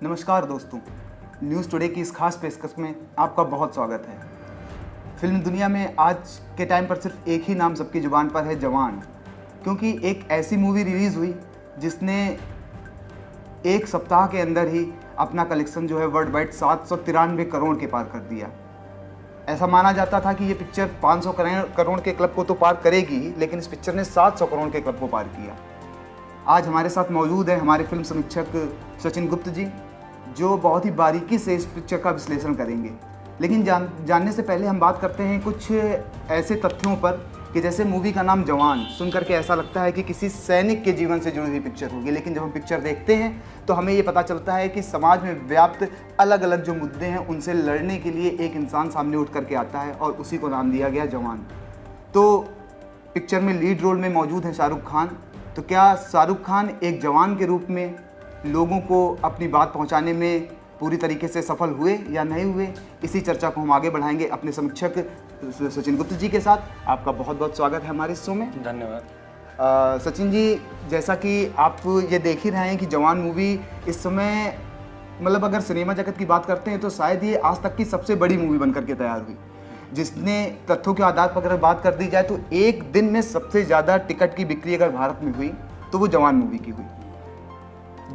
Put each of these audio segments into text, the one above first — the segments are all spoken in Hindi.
नमस्कार दोस्तों, न्यूज़ टुडे की इस खास पेशकश में आपका बहुत स्वागत है। फिल्म दुनिया में आज के टाइम पर सिर्फ एक ही नाम सबकी ज़ुबान पर है, जवान। क्योंकि एक ऐसी मूवी रिलीज़ हुई जिसने एक सप्ताह के अंदर ही अपना कलेक्शन जो है वर्ल्ड वाइड 793 करोड़ के पार कर दिया। ऐसा माना जाता था कि ये पिक्चर 500 करोड़ के क्लब को तो पार करेगी ही, लेकिन इस पिक्चर ने 700 करोड़ के क्लब को पार किया। आज हमारे साथ मौजूद है हमारे फिल्म समीक्षक सचिन गुप्त जी, जो बहुत ही बारीकी से इस पिक्चर का विश्लेषण करेंगे। लेकिन जानने से पहले हम बात करते हैं कुछ ऐसे तथ्यों पर कि जैसे मूवी का नाम जवान सुन करके ऐसा लगता है कि किसी सैनिक के जीवन से जुड़ी हुई पिक्चर होगी, लेकिन जब हम पिक्चर देखते हैं तो हमें ये पता चलता है कि समाज में व्याप्त अलग अलग जो मुद्दे हैं उनसे लड़ने के लिए एक इंसान सामने उठ करके आता है और उसी को नाम दिया गया जवान। तो पिक्चर में लीड रोल में मौजूद है शाहरुख खान। तो क्या शाहरुख खान एक जवान के रूप में लोगों को अपनी बात पहुंचाने में पूरी तरीके से सफल हुए या नहीं हुए, इसी चर्चा को हम आगे बढ़ाएंगे अपने समीक्षक सचिन गुप्त जी के साथ। आपका बहुत बहुत स्वागत है हमारे इस शो में। धन्यवाद। सचिन जी, जैसा कि आप ये देख ही रहे हैं कि जवान मूवी इस समय मतलब अगर सिनेमा जगत की बात करते हैं तो शायद ये आज तक की सबसे बड़ी मूवी बनकर के तैयार हुई, जिसने तथ्यों के आधार पर अगर बात कर दी जाए तो एक दिन में सबसे ज़्यादा टिकट की बिक्री अगर भारत में हुई तो वो जवान मूवी की हुई।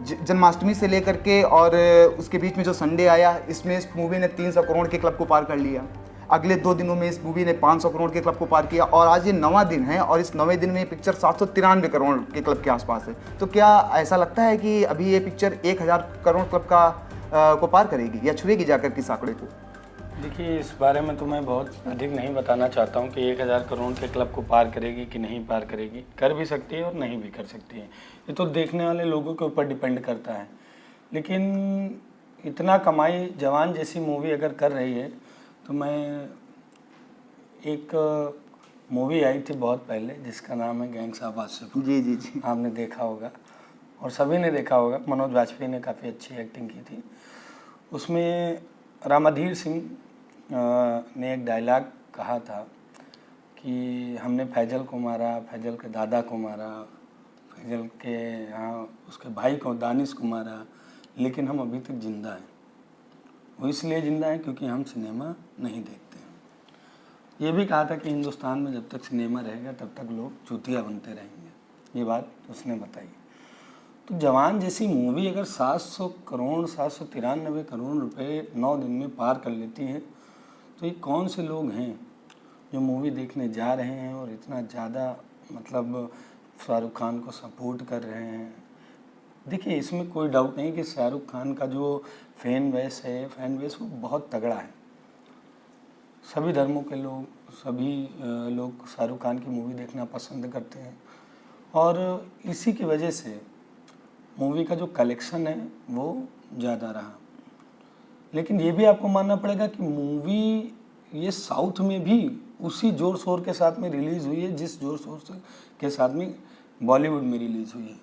जन्माष्टमी से लेकर के और उसके बीच में जो संडे आया, इसमें इस मूवी ने 300 करोड़ के क्लब को पार कर लिया। अगले 2 दिनों में इस मूवी ने 500 करोड़ के क्लब को पार किया और आज ये 9वां दिन है और इस 9वें दिन में ये पिक्चर 793 करोड़ के क्लब के आसपास है। तो क्या ऐसा लगता है कि अभी ये पिक्चर 1000 करोड़ क्लब का को पार करेगी या छुएगी जाकर के आंकड़े को? देखिए, इस बारे में तो मैं बहुत अधिक नहीं बताना चाहता हूँ कि 1000 करोड़ के क्लब को पार करेगी कि नहीं पार करेगी। कर भी सकती है और नहीं भी कर सकती है, ये तो देखने वाले लोगों के ऊपर डिपेंड करता है। लेकिन इतना कमाई जवान जैसी मूवी अगर कर रही है तो मैं एक मूवी आई थी बहुत पहले जिसका नाम है गैंग्स ऑफ वासेपुर। जी जी जी, आपने देखा होगा और सभी ने देखा होगा। मनोज वाजपेयी ने काफ़ी अच्छी एक्टिंग की थी उसमें। रामाधीर सिंह ने एक डायलॉग कहा था कि हमने फैजल को मारा, फैजल के दादा को मारा, फैजल के यहाँ उसके भाई को दानिश को मारा, लेकिन हम अभी तक जिंदा हैं। वो इसलिए जिंदा हैं क्योंकि हम सिनेमा नहीं देखते हैं। ये भी कहा था कि हिंदुस्तान में जब तक सिनेमा रहेगा तब तक लोग चूतिया बनते रहेंगे। ये बात उसने बताई। तो जवान जैसी मूवी अगर 700 करोड़ 793 करोड़ रुपए 9 दिन में पार कर लेती है तो ये कौन से लोग हैं जो मूवी देखने जा रहे हैं और इतना ज़्यादा मतलब शाहरुख खान को सपोर्ट कर रहे हैं। देखिए, इसमें कोई डाउट नहीं कि शाहरुख खान का जो फैन बेस वो बहुत तगड़ा है। सभी धर्मों के लोग, सभी लोग शाहरुख खान की मूवी देखना पसंद करते हैं और इसी की वजह से मूवी का जो कलेक्शन है वो ज़्यादा रहा। लेकिन ये भी आपको मानना पड़ेगा कि मूवी ये साउथ में भी उसी जोर शोर के साथ में रिलीज़ हुई है जिस जोर शोर के साथ में बॉलीवुड में रिलीज़ हुई है।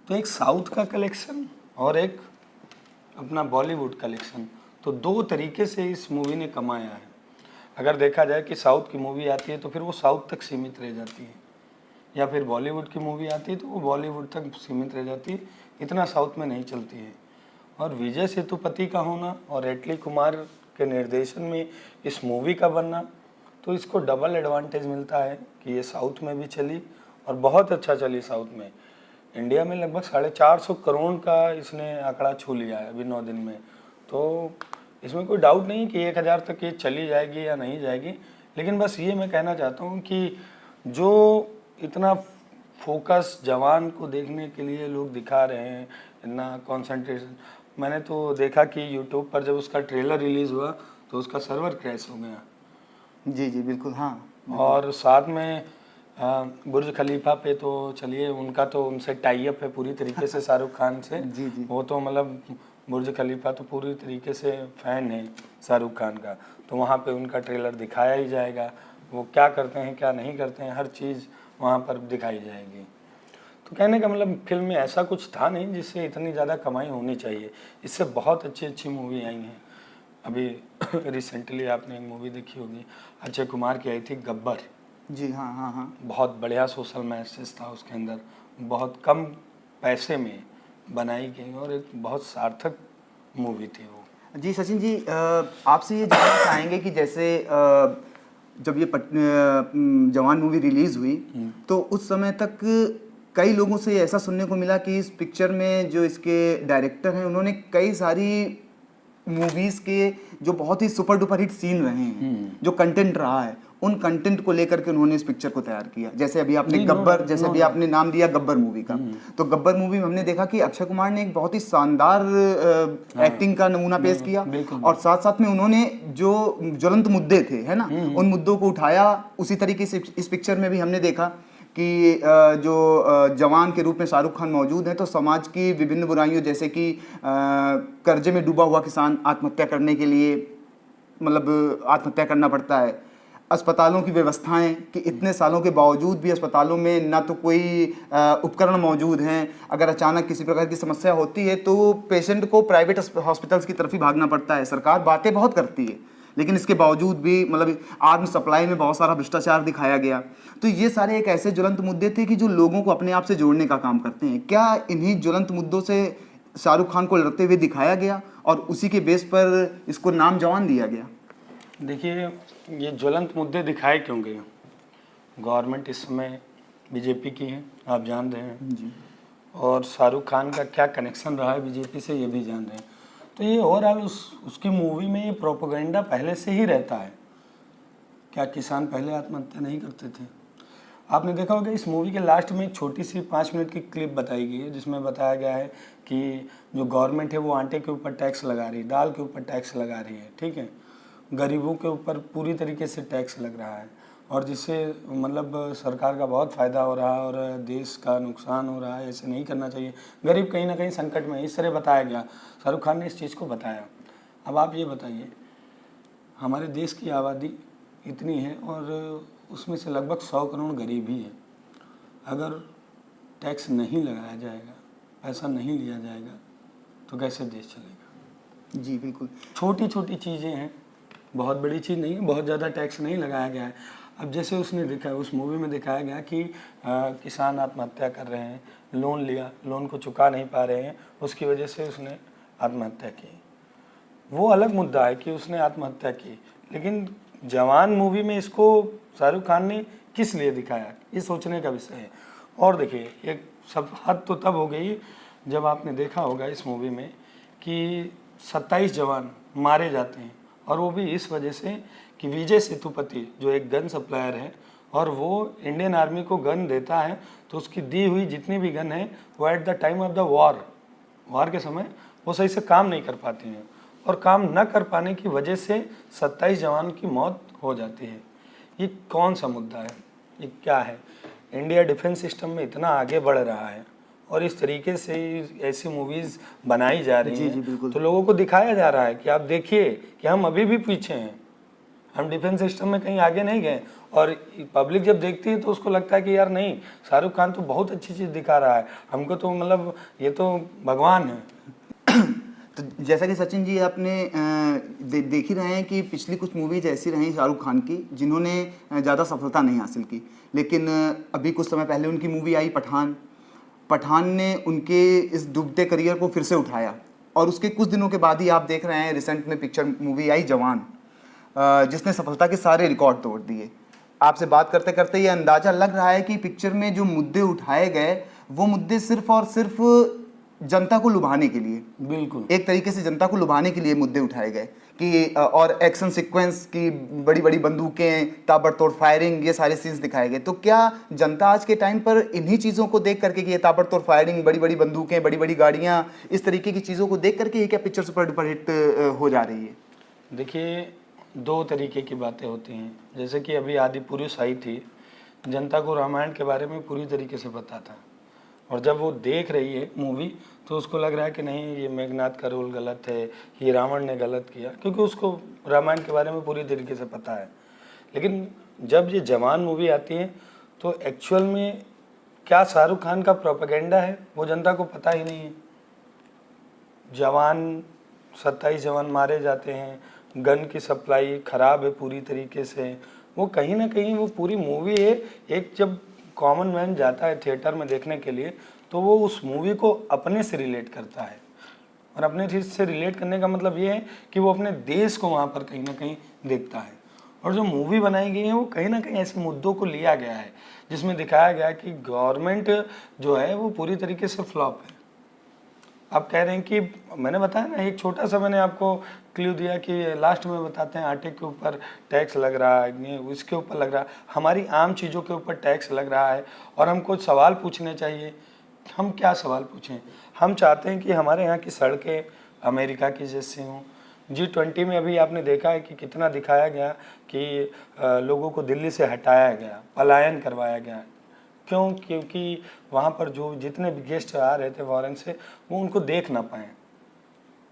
तो एक साउथ का कलेक्शन और एक अपना बॉलीवुड कलेक्शन, तो 2 तरीके से इस मूवी ने कमाया है। अगर देखा जाए कि साउथ की मूवी आती है तो फिर वो साउथ तक सीमित रह जाती है, या फिर बॉलीवुड की मूवी आती है तो वो बॉलीवुड तक सीमित रह जाती है, इतना साउथ में नहीं चलती है। और विजय सेतुपति का होना और एटली कुमार के निर्देशन में इस मूवी का बनना, तो इसको डबल एडवांटेज मिलता है कि ये साउथ में भी चली और बहुत अच्छा चली साउथ में। इंडिया में लगभग 450 करोड़ का इसने आंकड़ा छू लिया है अभी 9 दिन में। तो इसमें कोई डाउट नहीं कि 1000 तक ये चली जाएगी या नहीं जाएगी। लेकिन बस ये मैं कहना चाहता हूँ कि जो इतना फोकस जवान को देखने के लिए लोग दिखा रहे हैं, इतना कंसंट्रेशन, मैंने तो देखा कि यूट्यूब पर जब उसका ट्रेलर रिलीज़ हुआ तो उसका सर्वर क्रैश हो गया। जी जी बिल्कुल, हाँ। और साथ में बुर्ज खलीफा पे तो चलिए उनका तो उनसे टाई अप है पूरी तरीके से शाहरुख खान से। जी जी, वो तो मतलब बुर्ज खलीफा तो पूरी तरीके से फ़ैन है शाहरुख खान का, तो वहाँ पे उनका ट्रेलर दिखाया ही जाएगा। वो क्या करते हैं क्या नहीं करते हैं हर चीज़ वहाँ पर दिखाई जाएगी। तो कहने का मतलब फिल्म में ऐसा कुछ था नहीं जिससे इतनी ज़्यादा कमाई होनी चाहिए। इससे बहुत अच्छी अच्छी मूवी आई हैं। अभी रिसेंटली आपने एक मूवी देखी होगी, अक्षय कुमार की आई थी गब्बर। जी हाँ हाँ हाँ, बहुत बढ़िया सोशल मैसेज था उसके अंदर, बहुत कम पैसे में बनाई गई और एक बहुत सार्थक मूवी थी वो। जी सचिन जी, आपसे ये जानना चाहेंगे कि जैसे जब ये जवान मूवी रिलीज हुई तो उस समय तक कई लोगों से ऐसा सुनने को मिला कि इस पिक्चर में जो इसके डायरेक्टर हैं उन्होंने कई सारी मूवीज के जो बहुत ही सुपर डुपर हिट सीन रहे हैं, जो कंटेंट रहा है, उन कंटेंट को लेकर के उन्होंने इस पिक्चर को तैयार किया। जैसे अभी आपने गब्बर, जैसे अभी आपने नाम दिया गब्बर मूवी का, तो गब्बर मूवी में हमने देखा कि अक्षय कुमार ने एक बहुत ही शानदार एक्टिंग का नमूना पेश किया, और साथ साथ में उन्होंने जो ज्वलंत मुद्दे थे, है ना, उन मुद्दों को उठाया। उसी तरीके से इस पिक्चर में भी हमने देखा कि जो जवान के रूप में शाहरुख खान मौजूद हैं, तो समाज की विभिन्न बुराइयों, जैसे कि कर्जे में डूबा हुआ किसान आत्महत्या करने के लिए, मतलब आत्महत्या करना पड़ता है, अस्पतालों की व्यवस्थाएं कि इतने सालों के बावजूद भी अस्पतालों में ना तो कोई उपकरण मौजूद हैं, अगर अचानक किसी प्रकार की समस्या होती है तो पेशेंट को प्राइवेट हॉस्पिटल्स की तरफ ही भागना पड़ता है। सरकार बातें बहुत करती है, लेकिन इसके बावजूद भी मतलब आर्म सप्लाई में बहुत सारा भ्रष्टाचार दिखाया गया। तो ये सारे एक ऐसे ज्वलंत मुद्दे थे कि जो लोगों को अपने आप से जोड़ने का काम करते हैं। क्या इन्हीं ज्वलंत मुद्दों से शाहरुख खान को लड़ते हुए दिखाया गया और उसी के बेस पर इसको नाम जवान दिया गया? देखिए, ये ज्वलंत मुद्दे दिखाए क्यों गए? गवर्नमेंट इस समय बीजेपी की है, आप जान रहे हैं जी, और शाहरुख खान का क्या कनेक्शन रहा है बीजेपी से, ये भी जान रहे हैं। तो ये ओवरऑल उसकी मूवी में ये प्रोपेगेंडा पहले से ही रहता है। क्या किसान पहले आत्महत्या नहीं करते थे? आपने देखा होगा इस मूवी के लास्ट में एक छोटी सी 5 मिनट की क्लिप बताई गई है, जिसमें बताया गया है कि जो गवर्नमेंट है वो आटे के ऊपर टैक्स लगा रही है, दाल के ऊपर टैक्स लगा रही है, ठीक है, गरीबों के ऊपर पूरी तरीके से टैक्स लग रहा है, और जिससे मतलब सरकार का बहुत फ़ायदा हो रहा है और देश का नुकसान हो रहा है। ऐसे नहीं करना चाहिए, गरीब कहीं ना कहीं संकट में, इस तरह बताया गया। शाहरुख खान ने इस चीज़ को बताया। अब आप ये बताइए, हमारे देश की आबादी इतनी है और उसमें से लगभग 100 करोड़ गरीब ही है। अगर टैक्स नहीं लगाया जाएगा, पैसा नहीं लिया जाएगा, तो कैसे देश चलेगा? जी बिल्कुल, छोटी छोटी चीज़ें हैं, बहुत बड़ी चीज़ नहीं है, बहुत ज़्यादा टैक्स नहीं लगाया गया है। अब जैसे उसने दिखाया, उस मूवी में दिखाया गया कि किसान आत्महत्या कर रहे हैं, लोन लिया, लोन को चुका नहीं पा रहे हैं, उसकी वजह से उसने आत्महत्या की। वो अलग मुद्दा है कि उसने आत्महत्या की, लेकिन जवान मूवी में इसको शाहरुख खान ने किस लिए दिखाया, ये सोचने का विषय है। और देखिए, एक सब हद तो तब हो गई जब आपने देखा होगा इस मूवी में कि 27 जवान मारे जाते हैं, और वो भी इस वजह से कि विजय सेतुपति जो एक गन सप्लायर है और वो इंडियन आर्मी को गन देता है, तो उसकी दी हुई जितनी भी गन है वो at the time of the war के समय वो सही से काम नहीं कर पाती हैं, और काम न कर पाने की वजह से 27 जवान की मौत हो जाती है। ये कौन सा मुद्दा है? ये क्या है? इंडिया डिफेंस सिस्टम में इतना आगे बढ़ रहा है और इस तरीके से ऐसी मूवीज़ बनाई जा रही हैं, तो लोगों को दिखाया जा रहा है कि आप देखिए कि हम अभी भी पीछे हैं, हम डिफेंस सिस्टम में कहीं आगे नहीं गए। और पब्लिक जब देखती है तो उसको लगता है कि यार नहीं, शाहरुख खान तो बहुत अच्छी चीज़ दिखा रहा है, हमको तो मतलब ये तो भगवान है। तो जैसा कि सचिन जी आपने देख ही रहे हैं कि पिछली कुछ मूवीज ऐसी रही शाहरुख खान की जिन्होंने ज़्यादा सफलता नहीं हासिल की, लेकिन अभी कुछ समय पहले उनकी मूवी आई पठान ने उनके इस डूबते करियर को फिर से उठाया, और उसके कुछ दिनों के बाद ही आप देख रहे हैं रिसेंट में पिक्चर मूवी आई जवान, जिसने सफलता के सारे रिकॉर्ड तोड़ दिए। आपसे बात करते करते ये अंदाज़ा लग रहा है कि पिक्चर में जो मुद्दे उठाए गए वो मुद्दे सिर्फ और सिर्फ जनता को लुभाने के लिए, बिल्कुल एक तरीके से जनता को लुभाने के लिए मुद्दे उठाए गए कि और एक्शन सीक्वेंस की बड़ी बड़ी बंदूकें, ताबड़तोड़ फायरिंग, ये सारे सीन्स दिखाए गए। तो क्या जनता आज के टाइम पर इन्हीं चीज़ों को देख करके कि ये ताबड़तोड़ फायरिंग, बड़ी बड़ी बंदूकें, बड़ी बड़ी गाड़ियाँ, इस तरीके की चीज़ों को देख करके ये क्या पिक्चर सुपर डुपर हिट हो जा रही है? देखिए, 2 तरीके की बातें होती हैं। जैसे कि अभी आदि पुरुष आई थी, जनता को रामायण के बारे में पूरी तरीके से पता था, और जब वो देख रही है मूवी तो उसको लग रहा है कि नहीं, ये मेघनाथ का रोल गलत है, ये रावण ने गलत किया, क्योंकि उसको रामायण के बारे में पूरी तरीके से पता है। लेकिन जब ये जवान मूवी आती है तो एक्चुअल में क्या शाहरुख खान का प्रोपेगेंडा है वो जनता को पता ही नहीं है। जवान 27 जवान मारे जाते हैं, गन की सप्लाई ख़राब है पूरी तरीके से, वो कहीं ना कहीं वो पूरी मूवी है। एक जब कॉमन मैन जाता है थिएटर में देखने के लिए तो वो उस मूवी को अपने से रिलेट करता है, और अपने चीज़ से रिलेट करने का मतलब ये है कि वो अपने देश को वहाँ पर कहीं ना कहीं देखता है। और जो मूवी बनाई गई है वो कहीं ना कहीं ऐसे मुद्दों को लिया गया है जिसमें दिखाया गया है कि गवर्नमेंट जो है वो पूरी तरीके से फ्लॉप है। आप कह रहे हैं कि मैंने बताया ना, एक छोटा सा मैंने आपको क्लू दिया कि लास्ट में बताते हैं आटे के ऊपर टैक्स लग रहा है, उसके ऊपर लग रहा है, हमारी आम चीज़ों के ऊपर टैक्स लग रहा है और हमको सवाल पूछने चाहिए। हम क्या सवाल पूछें? हम चाहते हैं कि हमारे यहाँ की सड़कें अमेरिका की जैसी हों। G20 में अभी आपने देखा है कि कितना दिखाया गया कि लोगों को दिल्ली से हटाया गया, पलायन करवाया गया। क्यों? क्योंकि वहाँ पर जो जितने भी गेस्ट आ रहे थे फॉरेन से, वो उनको देख ना पाएँ।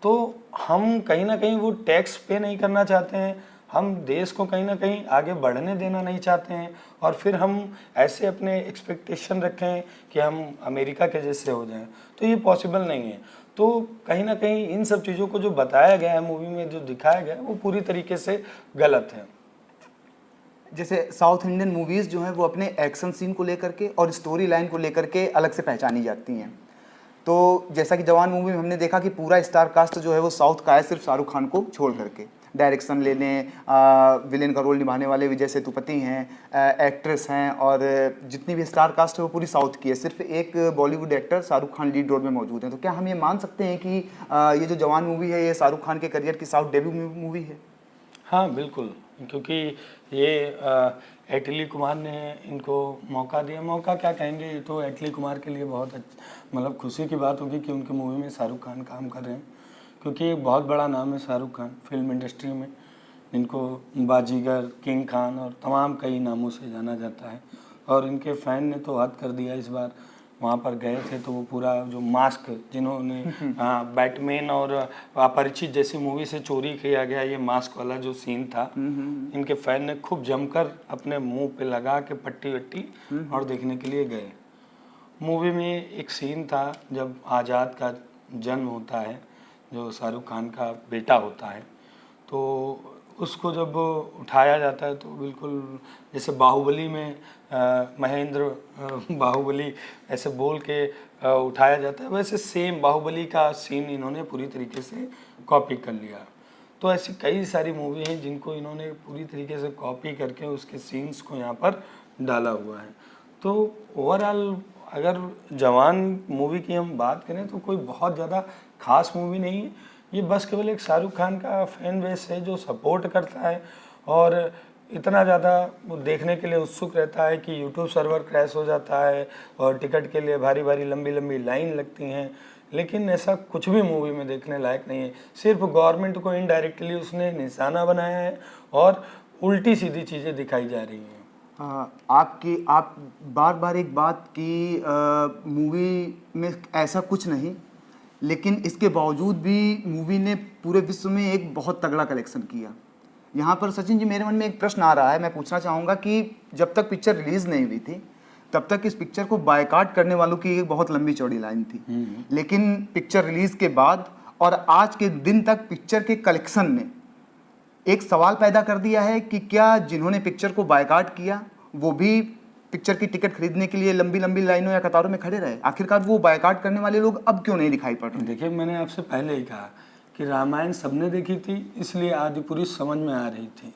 तो हम कहीं ना कहीं वो टैक्स पे नहीं करना चाहते हैं, हम देश को कहीं ना कहीं आगे बढ़ने देना नहीं चाहते हैं, और फिर हम ऐसे अपने एक्सपेक्टेशन रखें कि हम अमेरिका के जैसे हो जाएं, तो ये पॉसिबल नहीं है। तो कहीं ना कहीं इन सब चीज़ों को जो बताया गया है मूवी में, जो दिखाया गया है, वो पूरी तरीके से गलत है। जैसे साउथ इंडियन मूवीज़ जो हैं वो अपने एक्शन सीन को लेकर के और स्टोरी लाइन को लेकर के अलग से पहचानी जाती हैं। तो जैसा कि जवान मूवी में हमने देखा कि पूरा स्टार कास्ट जो है वो साउथ का है, सिर्फ शाहरुख खान को छोड़ करके। डायरेक्शन लेने, विलेन का रोल निभाने वाले विजय सेतुपति हैं, एक्ट्रेस हैं, और जितनी भी स्टार कास्ट है वो पूरी साउथ की है। सिर्फ एक Bollywood actor Shahrukh Khan lead role में मौजूद हैं। तो क्या हम ये मान सकते हैं कि ये जो जवान मूवी है ये शाहरुख खान के करियर की साउथ डेब्यू मूवी है? हाँ बिल्कुल, क्योंकि ये एटली कुमार ने इनको मौका दिया। मौका क्या कहेंगे, ये तो एटली कुमार के लिए बहुत मतलब खुशी की बात होगी कि उनकी मूवी में शाहरुख खान काम कर रहे हैं, क्योंकि एक बहुत बड़ा नाम है शाहरुख खान फिल्म इंडस्ट्री में। इनको बाजीगर, किंग खान और तमाम कई नामों से जाना जाता है। और इनके फ़ैन ने तो हद कर दिया। इस बार वहाँ पर गए थे तो वो पूरा जो मास्क जिन्होंने बैटमैन और अपरिचित जैसी मूवी से चोरी किया गया, ये मास्क वाला जो सीन था, इनके फैन ने खूब जमकर अपने मुंह पे लगा के पट्टी वट्टी और देखने के लिए गए। मूवी में एक सीन था जब आज़ाद का जन्म होता है, जो शाहरुख खान का बेटा होता है, तो उसको जब उठाया जाता है तो बिल्कुल जैसे बाहुबली में महेंद्र बाहुबली ऐसे बोल के उठाया जाता है, वैसे सेम बाहुबली का सीन इन्होंने पूरी तरीके से कॉपी कर लिया। तो ऐसी कई सारी मूवी हैं जिनको इन्होंने पूरी तरीके से कॉपी करके उसके सीन्स को यहाँ पर डाला हुआ है। तो ओवरऑल अगर जवान मूवी की हम बात करें तो कोई बहुत ज़्यादा खास मूवी नहीं है। ये बस केवल एक शाहरुख खान का फैन बेस है जो सपोर्ट करता है और इतना ज़्यादा वो देखने के लिए उत्सुक रहता है कि यूट्यूब सर्वर क्रैश हो जाता है और टिकट के लिए भारी भारी लंबी लंबी लाइन लगती हैं। लेकिन ऐसा कुछ भी मूवी में देखने लायक नहीं है। सिर्फ गवर्नमेंट को इनडायरेक्टली उसने निशाना बनाया है और उल्टी सीधी चीज़ें दिखाई जा रही हैं। आप बार बार एक बात की, मूवी में ऐसा कुछ नहीं, लेकिन इसके बावजूद भी मूवी ने पूरे विश्व में एक बहुत तगड़ा कलेक्शन किया। यहाँ पर सचिन जी मेरे मन में एक प्रश्न आ रहा है, मैं पूछना चाहूँगा कि जब तक पिक्चर रिलीज़ नहीं हुई थी तब तक इस पिक्चर को बायकॉट करने वालों की एक बहुत लंबी चौड़ी लाइन थी, लेकिन पिक्चर रिलीज़ के बाद और आज के दिन तक पिक्चर के कलेक्शन ने एक सवाल पैदा कर दिया है कि क्या जिन्होंने पिक्चर को बायकॉट किया वो भी पिक्चर की टिकट खरीदने के लिए लंबी लंबी लाइनों या कतारों में खड़े रहे? आखिरकार वो बायकॉट करने वाले लोग अब क्यों नहीं दिखाई पड़ रहे? देखिए, मैंने आपसे पहले ही कहा कि रामायण सबने देखी थी, इसलिए आदि पूरी समझ में आ रही थी,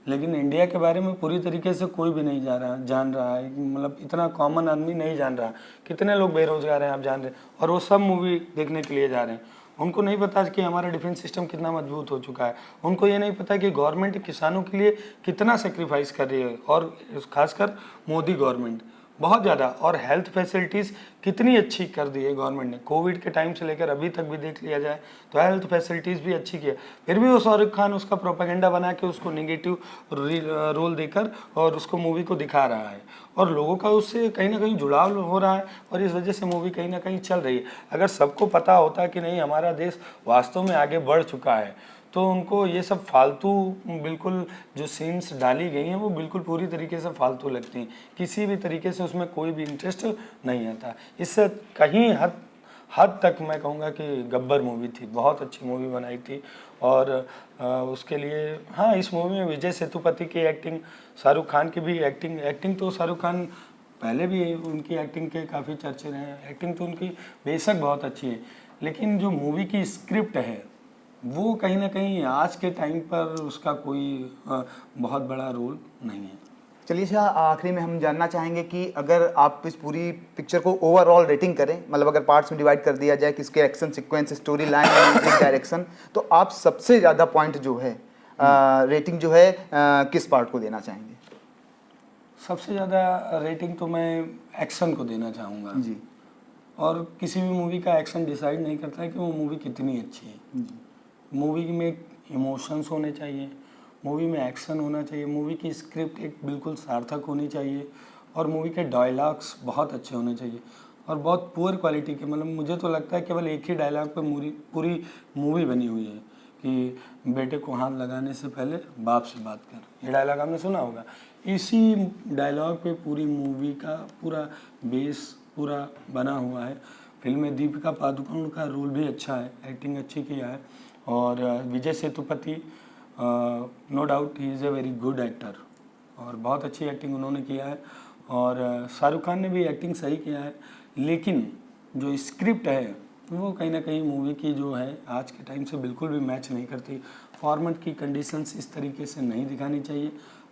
लेकिन इंडिया के बारे में पूरी तरीके से कोई भी नहीं जान रहा है। मतलब इतना कॉमन आदमी नहीं जान रहा। कितने लोग बेरोजगार हैं आप जान रहे हैं, और वो सब मूवी देखने के लिए जा रहे हैं। उनको नहीं पता कि हमारा डिफेंस सिस्टम कितना मजबूत हो चुका है। उनको ये नहीं पता कि गवर्नमेंट किसानों के लिए कितना सेक्रीफाइस कर रही है, और खासकर मोदी गवर्नमेंट बहुत ज़्यादा। और हेल्थ फैसिलिटीज़ कितनी अच्छी कर दी है गवर्नमेंट ने। कोविड के टाइम से लेकर अभी तक भी देख लिया जाए तो हेल्थ फैसिलिटीज़ भी अच्छी की है। फिर भी वो शाहरुख खान उसका प्रोपेगेंडा बना के उसको नेगेटिव रोल देकर और उसको मूवी को दिखा रहा है, और लोगों का उससे कहीं ना कहीं जुड़ाव हो रहा है, और इस वजह से मूवी कहीं ना कहीं चल रही है। अगर सबको पता होता कि नहीं हमारा देश वास्तव में आगे बढ़ चुका है, तो उनको ये सब फालतू बिल्कुल जो सीन्स डाली गई हैं वो बिल्कुल पूरी तरीके से फालतू लगती हैं। किसी भी तरीके से उसमें कोई भी इंटरेस्ट नहीं आता। इससे कहीं हद तक मैं कहूँगा कि गब्बर मूवी थी, बहुत अच्छी मूवी बनाई थी। और उसके लिए हाँ, इस मूवी में विजय सेतुपति की एक्टिंग, शाहरुख खान की भी एक्टिंग तो शाहरुख खान पहले भी उनकी एक्टिंग के काफ़ी चर्चे रहे हैं। एक्टिंग तो उनकी बेशक बहुत अच्छी है, लेकिन जो मूवी की स्क्रिप्ट है वो कहीं ना कहीं आज के टाइम पर उसका कोई बहुत बड़ा रोल नहीं है। चलिए शाह, आखिरी में हम जानना चाहेंगे कि अगर आप इस पूरी पिक्चर को ओवरऑल रेटिंग करें, मतलब अगर पार्ट्स में डिवाइड कर दिया जाए कि इसके action sequence, story line, music, direction, तो आप सबसे ज़्यादा पॉइंट जो है रेटिंग जो है किस पार्ट को देना चाहेंगे? सबसे ज़्यादा रेटिंग तो मैं एक्शन को देना चाहूँगा जी। और किसी भी मूवी का एक्शन डिसाइड नहीं करता है कि वो मूवी कितनी अच्छी है। मूवी में इमोशंस होने चाहिए, मूवी में एक्शन होना चाहिए, मूवी की स्क्रिप्ट एक बिल्कुल सार्थक होनी चाहिए और मूवी के डायलॉग्स बहुत अच्छे होने चाहिए और बहुत पुअर क्वालिटी के, मतलब मुझे तो लगता है केवल एक ही डायलॉग पे पूरी मूवी बनी हुई है कि बेटे को हाथ लगाने से पहले बाप से बात कर। ये डायलॉग आपने सुना होगा। इसी डायलॉग पे पूरी मूवी का पूरा बेस पूरा बना हुआ है। फिल्म में दीपिका पादुकोण का रोल भी अच्छा है, एक्टिंग अच्छी किया है और Vijay Sethupathi no doubt he is a very good actor और बहुत अच्छी एक्टिंग उन्होंने किया है और शाहरुख खान ने भी एक्टिंग सही किया है। लेकिन जो स्क्रिप्ट है वो कहीं ना कहीं मूवी की जो है आज के टाइम से बिल्कुल भी मैच नहीं करती। फार्मर की कंडीशंस इस तरीके से नहीं दिखानी चाहिए।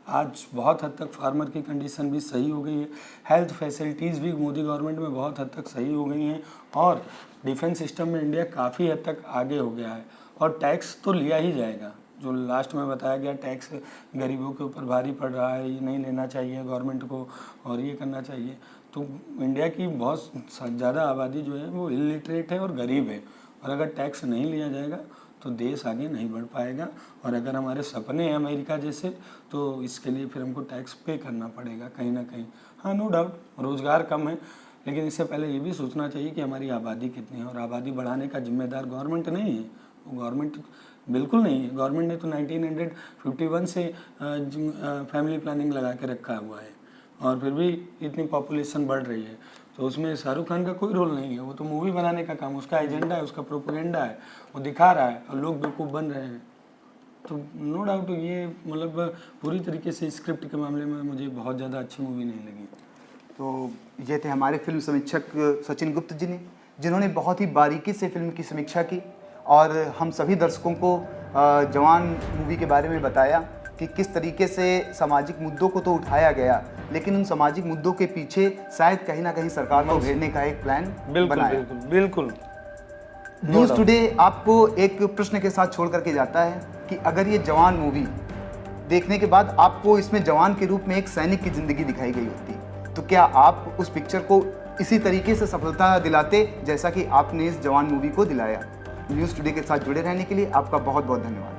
आज बहुत हद तक फार्मर की कंडीशन भी सही हो गई है, हेल्थ फैसिलिटीज़ भी मोदी गवर्नमेंट में बहुत हद तक सही हो गई हैं और डिफेंस सिस्टम में इंडिया काफ़ी हद तक आगे हो गया है और टैक्स तो लिया ही जाएगा। जो लास्ट में बताया गया टैक्स गरीबों के ऊपर भारी पड़ रहा है, ये नहीं लेना चाहिए गवर्नमेंट को और ये करना चाहिए। तो इंडिया की बहुत ज़्यादा आबादी जो है वो इलिटरेट है और गरीब है और अगर टैक्स नहीं लिया जाएगा तो देश आगे नहीं बढ़ पाएगा और अगर हमारे सपने हैं अमेरिका जैसे तो इसके लिए फिर हमको टैक्स पे करना पड़ेगा कहीं ना कहीं। हाँ, नो डाउट रोज़गार कम है, लेकिन इससे पहले ये भी सोचना चाहिए कि हमारी आबादी कितनी है और आबादी बढ़ाने का जिम्मेदार गवर्नमेंट नहीं है, वो गवर्नमेंट बिल्कुल नहीं है। गवर्नमेंट ने तो 1951 से फैमिली प्लानिंग लगा के रखा हुआ है और फिर भी इतनी पॉपुलेशन बढ़ रही है, तो उसमें शाहरुख खान का कोई रोल नहीं है। वो तो मूवी बनाने का काम, उसका एजेंडा है, उसका प्रोपेगेंडा है, वो दिखा रहा है और लोग बेवकूफ़ बन रहे हैं। तो नो डाउट ये मतलब पूरी तरीके से स्क्रिप्ट के मामले में मुझे बहुत ज़्यादा अच्छी मूवी नहीं लगी। तो ये थे हमारे फिल्म समीक्षक सचिन गुप्त जी ने, जिन्होंने बहुत ही बारीकी से फिल्म की समीक्षा की और हम सभी दर्शकों को जवान मूवी के बारे में बताया कि किस तरीके से सामाजिक मुद्दों को तो उठाया गया, लेकिन उन सामाजिक मुद्दों के पीछे शायद कहीं ना कहीं सरकार को घेरने का एक प्लान बनाया। बिल्कुल। न्यूज़ टुडे आपको एक प्रश्न के साथ छोड़ करके जाता है कि अगर ये जवान मूवी देखने के बाद आपको इसमें जवान के रूप में एक सैनिक की जिंदगी दिखाई गई होती, तो क्या आप उस पिक्चर को इसी तरीके से सफलता दिलाते जैसा कि आपने इस जवान मूवी को दिलाया? न्यूज़ टुडे के साथ जुड़े रहने के लिए आपका बहुत बहुत धन्यवाद।